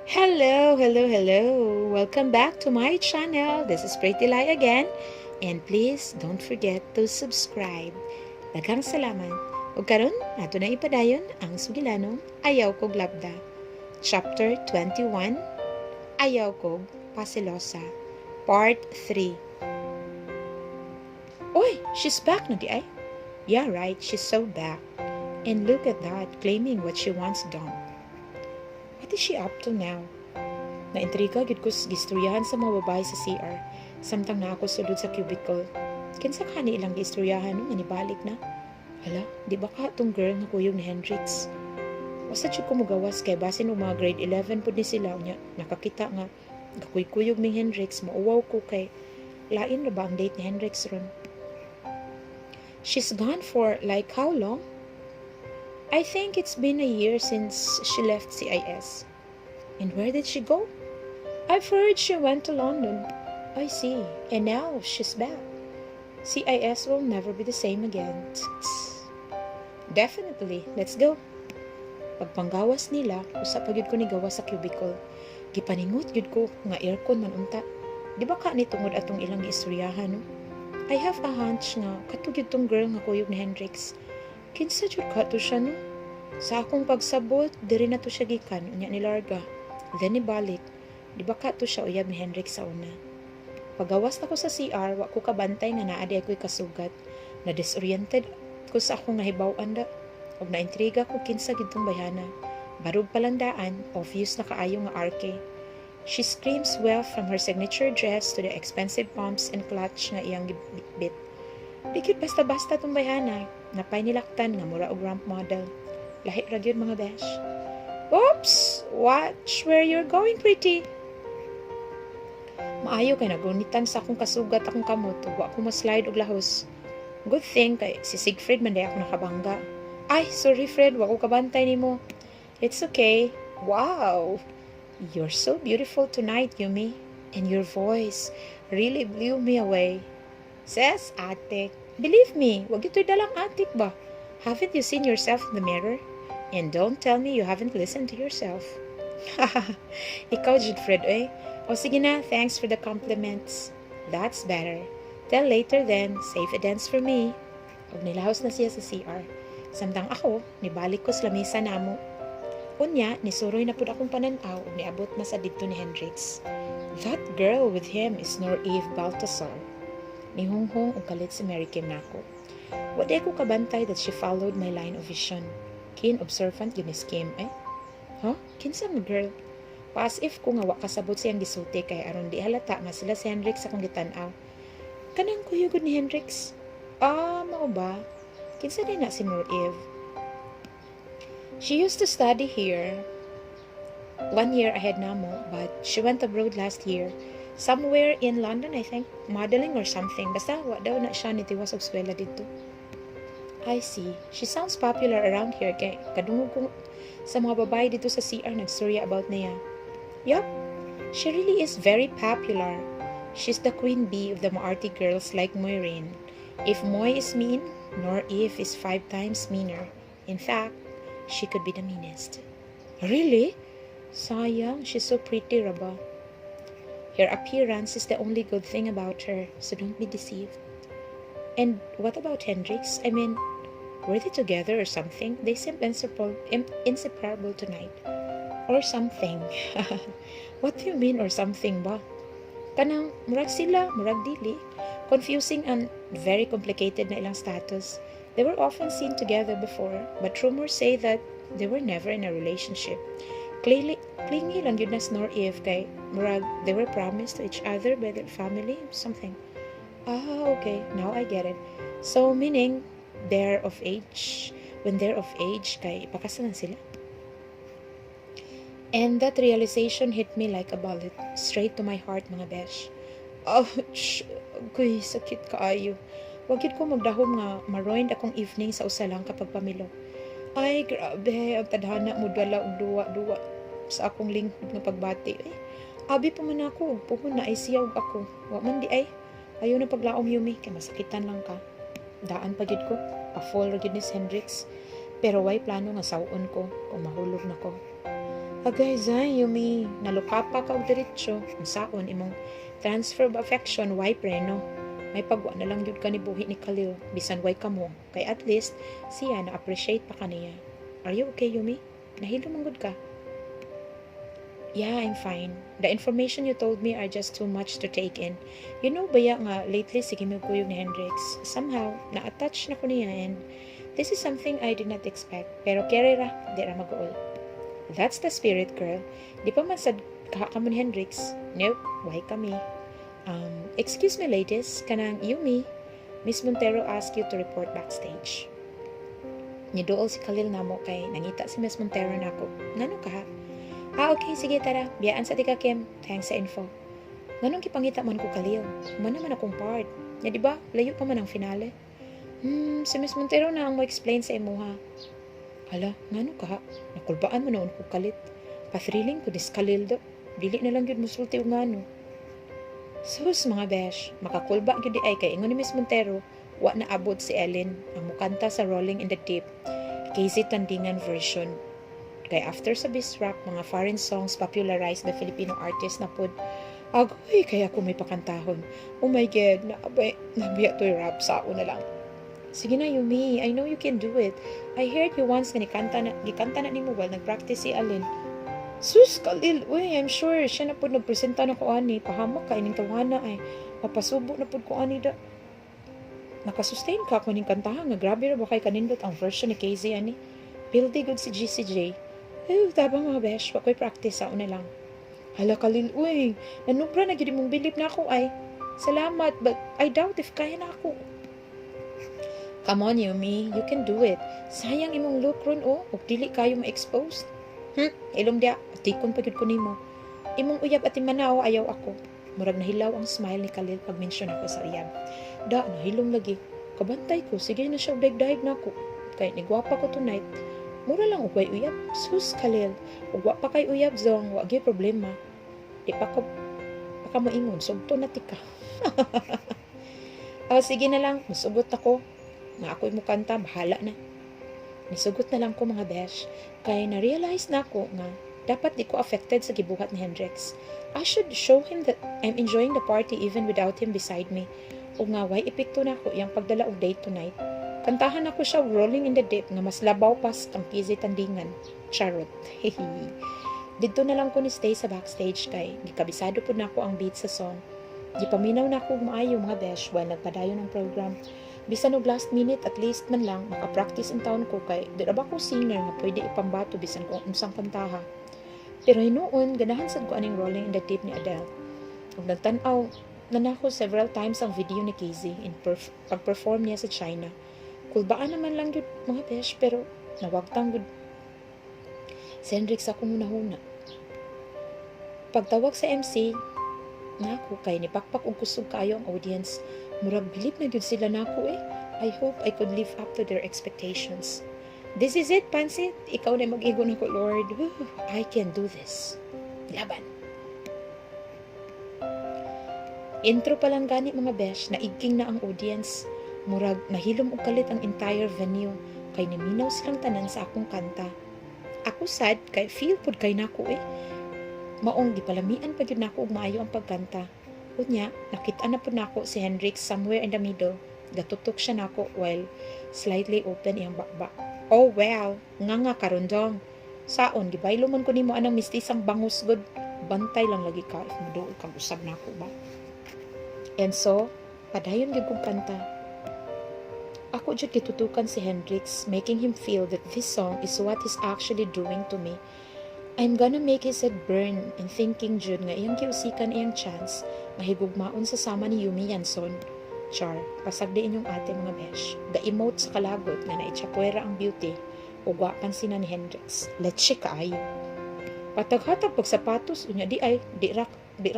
Hello, hello, hello. Welcome back to my channel. This is Prettilay again. And please don't forget to subscribe. Daghang salamat. Ug karon nato na ipadayon ang sugilanong Ayaw kog Labda. Chapter 21. Ayaw kog Paselosa. Part 3. Oy, she's back na diay. Yeah, right, she's so back. And look at that, claiming what she wants done. What is she up to now? Naintriga gid ko gistoryahan sa mga babae sa CR. Samtang na ako sulod sa cubicle. Kinsa kani ilang gistoryahan no nga nibalik na? Hala, di ba ka tong girl nga kuyog ni Hendrix? Wasa jud ko mogawas kay basin og mga grade 11 pud ni sila nya nakakita nga gakuy-kuyog ning Hendrix mauwaw ko kay lain ra ba ang date ni Hendrix ron? She's gone for like how long? I think it's been a year since she left CIS. And where did she go? I've heard she went to London. I see. And now she's back. CIS will never be the same again. Definitely. Let's go. Pagpanggawas nila, usa pa gyud ko ni gawas sa cubicle. Gipaningot gyud ko nga aircon man unta. Di ba ka ni tungod atong ilang giistoryahan no? I have a hunch nga kato gyud tong girl nga kuyog ni Hendrix. Kinsa jud ka to siya no? Sa akong pagsabot, diri na to siya gikan, unya ni Larga. Then ibalik. Di ba ka to siya uyab ni Hendrix sa una? Pagawas na ko sa CR, wa ko kabantay nga naa di ako'y kasugat. Na disoriented ko sa akong nahibaw-an da. Og naintriga ko kinsa gitong bayana. Barog palandaan, obvious na kaayo nga arke. She screams well from her signature dress to the expensive pumps and clutch nga iyang bitbit. Di gyud basta-basta tong bayana. Napay nilaktan nga mura og ramp model. Lahi ra gyud mga besh. Oops! Watch where you're going, pretty. Maayo kay nagunitan sa akong kasugat akong kamot ug wa ko ma-slide og lahos. Good thing kay si Siegfried man day ako nakabangga. Ay, sorry Fred, wa ko kabantay nimo. It's okay. Wow! You're so beautiful tonight, Yumi. And your voice really blew me away. Says ate. Believe me, wag ito'y dalang atik ba? Haven't you seen yourself in the mirror? And don't tell me you haven't listened to yourself. Ikaw, Jude Fred, eh? O sige na, thanks for the compliments. That's better. Till later then, save a dance for me. Og nilahos na siya sa CR. Samtang ako, nibalik ko sa lamesa namo. Unya, nisuroy na pud akong pananaw ug niabot na sa didto ni Hendrix. That girl with him is Nor-Eve Baltasar. Nihonghong og kalit si Mary Kim nako. Wala ko kabantay that she followed my line of vision. Keen observant yun is Kim, eh? Huh? Kinsa mo girl? As if ko nga wa kasabot siyang gisuti kay aron di halata nga sila si Hendrix akong gitan-aw. Kanang kuyugod ni Hendrix? Mao ba? Kinsa din na si Nor-Eve? She used to study here 1 year ahead namo, but she went abroad last year. Somewhere in London, I think. Modeling or something. Basta, wa daw na siya nitiwas og eskwela dito. I see. She sounds popular around here kay kadungog ko sa mga babae dito sa CR nagstorya about niya. Yup. She really is very popular. She's the queen bee of the Maarty girls like Moiraine. If Moy is mean, Nor-Eve is 5 times meaner. In fact, she could be the meanest. Really? Sayang, she's so pretty, Raba. Her appearance is the only good thing about her, so don't be deceived. And what about Hendrix? I mean, were they together or something? They seem inseparable tonight. Or something. What do you mean or something ba? Kanang, murag sila, murag dili. Confusing and very complicated na ilang status. They were often seen together before, but rumors say that they were never in a relationship. Clingy lang yun na Nor-Eve kay murag they were promised to each other by their family, something. Okay, now I get it. So, meaning, they're of age. When they're of age, kay ipakasalan sila. And that realization hit me like a bullet, straight to my heart, mga besh. Ouch! Kuy, sakit kaayo. Wag yun ko magdahom nga maroined akong evening sa usa lang kapag pamilo. Ay, grabe, ang tadhana mo dala og duwa-duwa sa akong lingkod nga pagbati. Abi pa man ako, puhon na ay siyaw ako. Wa man di ay. Ayaw na paglaom Yumi, kay masakitan lang ka. Daan pa gyud ko, pafall ra gyud ni Hendrix. Pero way plano nga sawon ko, kung mahulog na ko. Agay, Zay, Yumi, nalukapa ka og diretsyo. Unsaon imong transfer of affection, why preno? May pagwa na lang yun ka ni buhi ni Khalil, bisan way ka mo. Kay at least, siya na-appreciate pa kaniya. Are you okay, Yumi? Nahilo mong good ka? Yeah, I'm fine. The information you told me are just too much to take in. You know, baya nga, lately sige mo kuyog ni Hendrix. Somehow, na-attach na ko niya and this is something I did not expect. Pero kere ra, di ra mag-uol. That's the spirit, girl. Di pa man sad kaha ka mo ni Hendrix. Nope, why kami? Excuse me, ladies. Kanang Yumi. Miss Montero asked you to report backstage. Nidool si Khalil namo kay nangita si Miss Montero nako. Ngano ka ha? Okay, sige tara. Biyaan sa tika Kim. Thanks sa info. Nganong kipangita man ko Khalil? Man naman akong part. Ya di ba? Layo pa man ang finale. Si Miss Montero na ang mo explain sa imo ha. Hala, ngano ka ha? Nakulbaan mo noon ko kalit. Pa-thrilling ko dis Khalil do. Dili na lang yun musulti o ngano. Sus mga besh, makakulba gyud di ay kay ingon ni Miss Montero, wa na abot si Ellen ang mukanta sa Rolling in the Deep. Casey Tandingan version. Kay after sa Bisrap, mga foreign songs popularized by Filipino artists na pod. Agoy, kaya ako may pakantahon. Oh my God, nabiya to'y rap sa ako na lang. Sige na Yumi, I know you can do it. I heard you once nga gikanta na ni mo while nag-practice si Alin. Sus, Khalil, uy, I'm sure siya na po nagpresenta na ko ani. Pahamak ka, ining tawana ay. Papasubo na po ko ani da. Nakasustain ka ako ning kantahan nga grabe ra ba kay kanindot ang version ni KZ ani. Pildi good si GCJ. Tabang mga besh, wakoy practice sa una lang. Hala Khalil, uy, nanubra na gyud mong bilib na ako ay. Salamat, but I doubt if kaya na ako. Come on, Yumi, you can do it. Sayang imong look ron ug dili kayo ma-expose. Ilom dia, atikon pa gyud ko nimo. Imong uyab at imanaw ayaw ako. Murag nahilaw ang smile ni Khalil pag mention ako sa uyab. Da, nahilom lagi. Kabantay ko, sige na siya daig-daig na ako. Kay nigwapa ko tonight. Mura lang ugway uyab. Sus, Khalil. Ugwa pa kay uyab zong, wa gyud problema. Di pa ka mo ingon, sugto na tika. Sige na lang, masugot ako. Nga ako'y mukanta, bahala na. Nisugot na lang ko mga besh, kay na-realize na ako nga dapat di ko affected sa gibuhat ni Hendrix. I should show him that I'm enjoying the party even without him beside me. O nga, why epekto na ako iyang pagdala og date tonight. Kantahan ako siya Rolling in the Deep nga mas labaw pas ang Kizzy Tandingan. Charot. Dito na lang ko ni stay sa backstage kay gikabisado po na ako ang beat sa song. Gipaminaw na ako maayo mga besh while nagpadayon ng program. Bisan og last minute at least man lang makapractice ang taon ko kay di ra ba ko singer nga pwede ipambato bisan kung unsang kantaha. Pero hinuon ganahan sad ko aning Rolling in the Deep ni Adele. Ug nagtan-aw na nako several times ang video ni Casey in pag-perform niya sa China. Kulbaan naman lang yun mga besh pero nawagtang gud. Si Hendrix ako hunahuna. Pagtawag sa MC nako kay nipakpak og kusog kaayo ang audience. Murag bilib na yun sila nako eh. I hope I could live up to their expectations. This is it, Pansit. Ikaw na mag-igo na ko, Lord. I can do this. Laban. Intro pa lang gani mga besh, naigking na ang audience. Murag nahilom og kalit ang entire venue. Kay niminaw silang tanan sa akong kanta. Ako sad, kay feel pud kay nako eh. Maong gipalamian pa gyud nako og maayo ang pagkanta. Unya, nakita na po nako si Hendrix somewhere in the middle. Gatutok siya nako while slightly open iyang bakbak. Oh well, nga karundong. Saon, gibaylo man ko nimo anang mistisang bangus good. Bantay lang lagi ka if maduol kang usab nako ba. And so, padayon gyud kong kanta. Ako jud gitutukan si Hendrix, making him feel that this song is what he's actually doing to me. I'm gonna make his head burn and thinking jud nga iyang giusikan iyang chance mahigugmaon sa sama ni Yumi Yanson. Char, pasagdi inyong ate mga besh. Ga-emote sa kalagot nga naitsapwera ang beauty o gwapan sina ni Hendrix. Let's check kaayo. Pataghatag pag sapatos unya di ra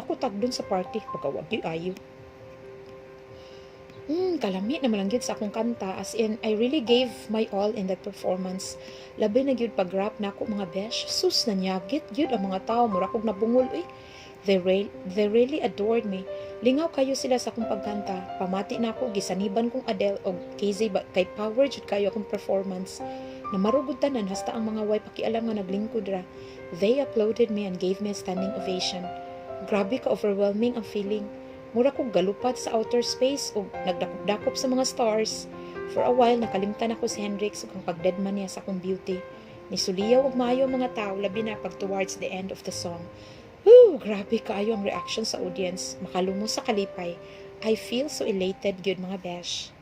ko tagdon sa party pagkawag di ayo. Kalami na malanggit sa akong kanta as in I really gave my all in that performance. Labi na gyud pag-rap na ako mga besh. Sus na nyagit gyud ang mga tao mura kog nabungol eh. They really adored me. Lingaw kayo sila sa akong pagkanta. Pamati na ako gisaniban kong Adele og KZ kay power jud kayo akong performance. Namarugod tanan hasta ang mga way pakialam nga naglingkod ra. They applauded me and gave me a standing ovation. Grabe ka overwhelming ang feeling. Mura kong galupad sa outer space o nagdakop-dakop sa mga stars. For a while, nakalimtan ako si Hendrix ug ang pagdeadma niya sa akong beauty. Nisuliyaw og maayo ang mga tao, labi na pag towards the end of the song. Woo! Grabe kaayo ang reaction sa audience. Makalumos sa kalipay. I feel so elated, gyud mga besh.